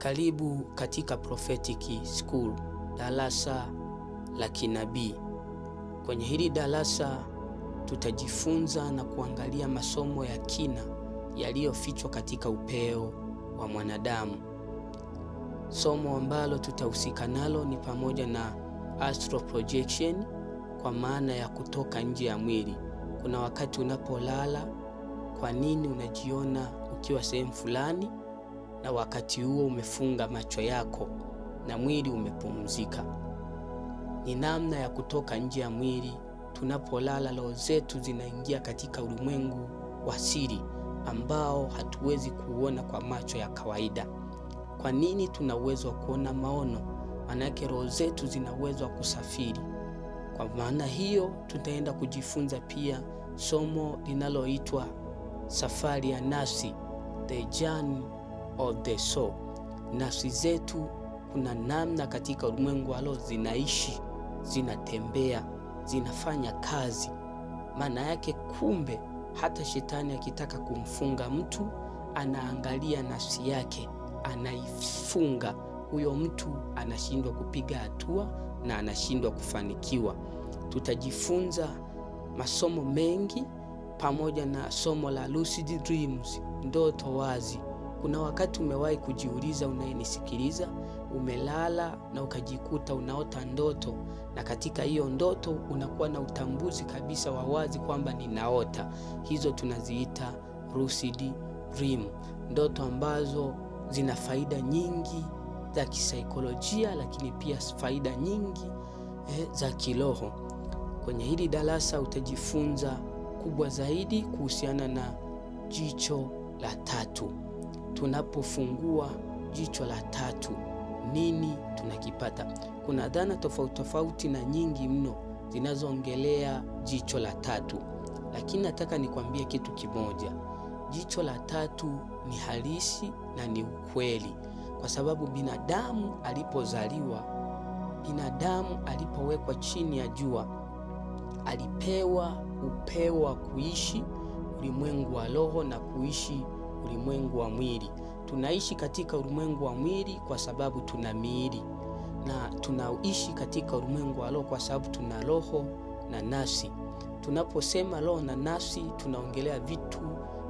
Karibu katika Prophetic School, darasa la kinabii. Kwenye hili darasa tutajifunza na kuangalia masomo ya kina yaliyofichwa katika upeo wa mwanadamu. Somo ambalo tutahusika nalo ni pamoja na astral projection, kwa maana ya kutoka nje ya mwili. Kuna wakati unapolala, kwa nini unajiona ukiwa sehemu fulani na wakati huo umefunga macho yako na mwili umepumzika? Ni namna ya kutoka nje ya mwili. Tunapolala, roho zetu zinaingia katika ulimwengu wa siri ambao hatuwezi kuona kwa macho ya kawaida. Kwa nini tuna uwezo wa kuona maono? Maana yake roho zetu zina uwezo wa kusafiri. Kwa maana hiyo tutaenda kujifunza pia somo linaloitwa safari ya nafsi, the journey of the soul. Nafsi zetu kuna namna katika ulimwengu wa roho zinaishi, zinatembea, zinafanya kazi. Maana yake kumbe hata shetani akitaka kumfunga mtu, anaangalia nafsi yake, anaifunga. Huyo mtu anashindwa kupiga hatua na anashindwa kufanikiwa. Tutajifunza masomo mengi pamoja na somo la lucid dreams, ndoto wazi. Kuna wakati umewahi kujiuliza, unayenisikiliza, umelala na ukajikuta unaota ndoto, na katika hiyo ndoto unakuwa na utambuzi kabisa wa wazi kwamba ninaota. Hizo tunaziita lucid dream, ndoto ambazo zina faida nyingi za kisaikolojia, lakini pia faida nyingi za kiroho. Kwenye hili darasa utajifunza kubwa zaidi kuhusiana na jicho la tatu. Tunapofungua jicho la tatu, nini tunakipata? Kuna dhana tofauti tofauti na nyingi mno zinazoongelea jicho la tatu, lakini nataka nikwambie kitu kimoja. Jicho la tatu ni halisi na ni ukweli, kwa sababu binadamu alipozaliwa, binadamu alipowekwa chini ya jua, alipewa upeo wa kuishi ulimwengu wa roho na kuishi ulimwengu wa mwili. Tunaishi katika ulimwengu wa mwili kwa sababu tuna miili, na tunaishi katika ulimwengu wa roho kwa sababu tuna roho na nafsi. Tunaposema roho na nafsi, tunaongelea vitu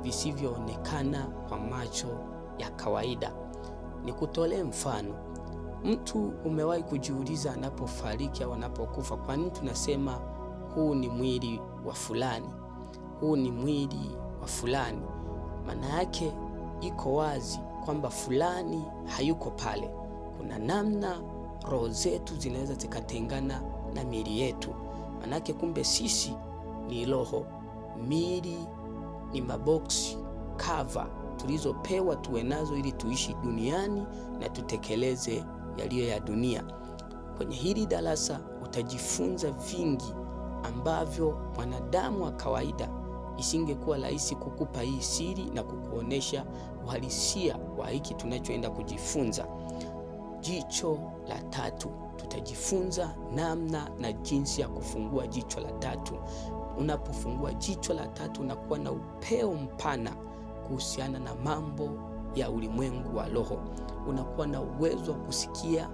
visivyoonekana kwa macho ya kawaida. Nikutolee mfano. Mtu umewahi kujiuliza anapofariki au anapokufa, kwa nini tunasema huu ni mwili wa fulani, huu ni mwili wa fulani? Maana yake iko wazi kwamba fulani hayuko pale. Kuna namna roho zetu zinaweza zikatengana na miili yetu. Maana yake kumbe sisi ni roho, miili ni maboksi cover tulizopewa tuwe nazo ili tuishi duniani na tutekeleze yaliyo ya dunia. Kwenye hili darasa utajifunza vingi ambavyo mwanadamu wa kawaida isingekuwa rahisi kukupa hii siri na kukuonesha uhalisia wa hiki tunachoenda kujifunza. Jicho la tatu, tutajifunza namna na jinsi ya kufungua jicho la tatu. Unapofungua jicho la tatu unakuwa na upeo mpana kuhusiana na mambo ya ulimwengu wa roho. Unakuwa na uwezo wa kusikia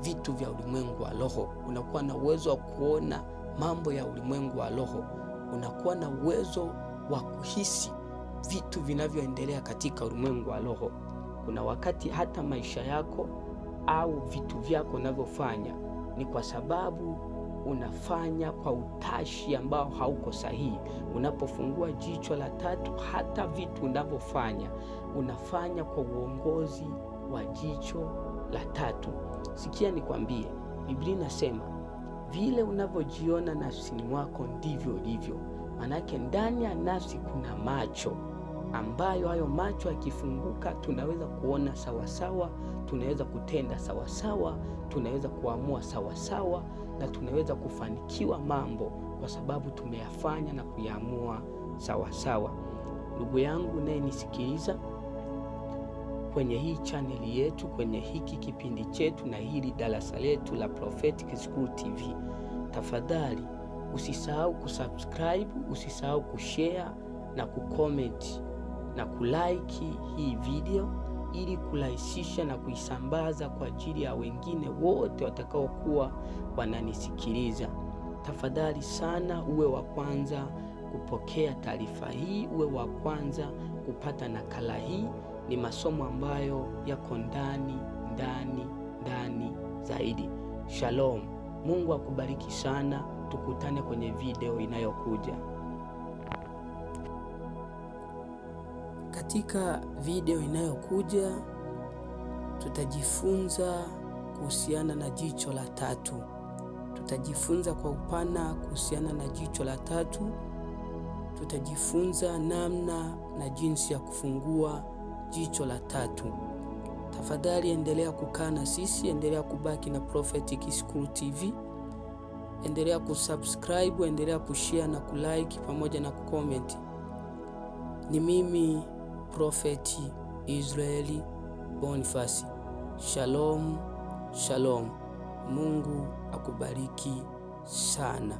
vitu vya ulimwengu wa roho. Unakuwa na uwezo wa kuona mambo ya ulimwengu wa roho. Unakuwa na uwezo wa kuhisi vitu vinavyoendelea katika ulimwengu wa roho. Kuna wakati hata maisha yako au vitu vyako unavyofanya ni kwa sababu unafanya kwa utashi ambao hauko sahihi. Unapofungua jicho la tatu, hata vitu unavyofanya unafanya kwa uongozi wa jicho la tatu. Sikia nikwambie, Biblia inasema vile unavyojiona nafsini mwako ndivyo ulivyo. Manake ndani ya nafsi kuna macho, ambayo hayo macho yakifunguka tunaweza kuona sawasawa, tunaweza kutenda sawasawa, tunaweza kuamua sawasawa, na tunaweza kufanikiwa mambo kwa sababu tumeyafanya na kuyaamua sawasawa. Ndugu yangu naye nisikiliza kwenye hii chaneli yetu, kwenye hiki kipindi chetu na hili darasa letu la Prophetic School TV, tafadhali usisahau kusubscribe, usisahau kushare na kucomment na kulike hii video, ili kurahisisha na kuisambaza kwa ajili ya wengine wote watakaokuwa wananisikiliza. Tafadhali sana uwe wa kwanza kupokea taarifa hii, uwe wa kwanza kupata nakala hii. Ni masomo ambayo yako ndani zaidi. Shalom. Mungu akubariki sana. Tukutane kwenye video inayokuja. Katika video inayokuja tutajifunza kuhusiana na jicho la tatu. Tutajifunza kwa upana kuhusiana na jicho la tatu. Tutajifunza namna na jinsi ya kufungua jicho la tatu. Tafadhali endelea kukaa na sisi, endelea kubaki na Prophetic School TV. Endelea kusubscribe, endelea kushare na kulike pamoja na kucomment. Ni mimi Prophet Israeli Boniface. Shalom, shalom. Mungu akubariki sana.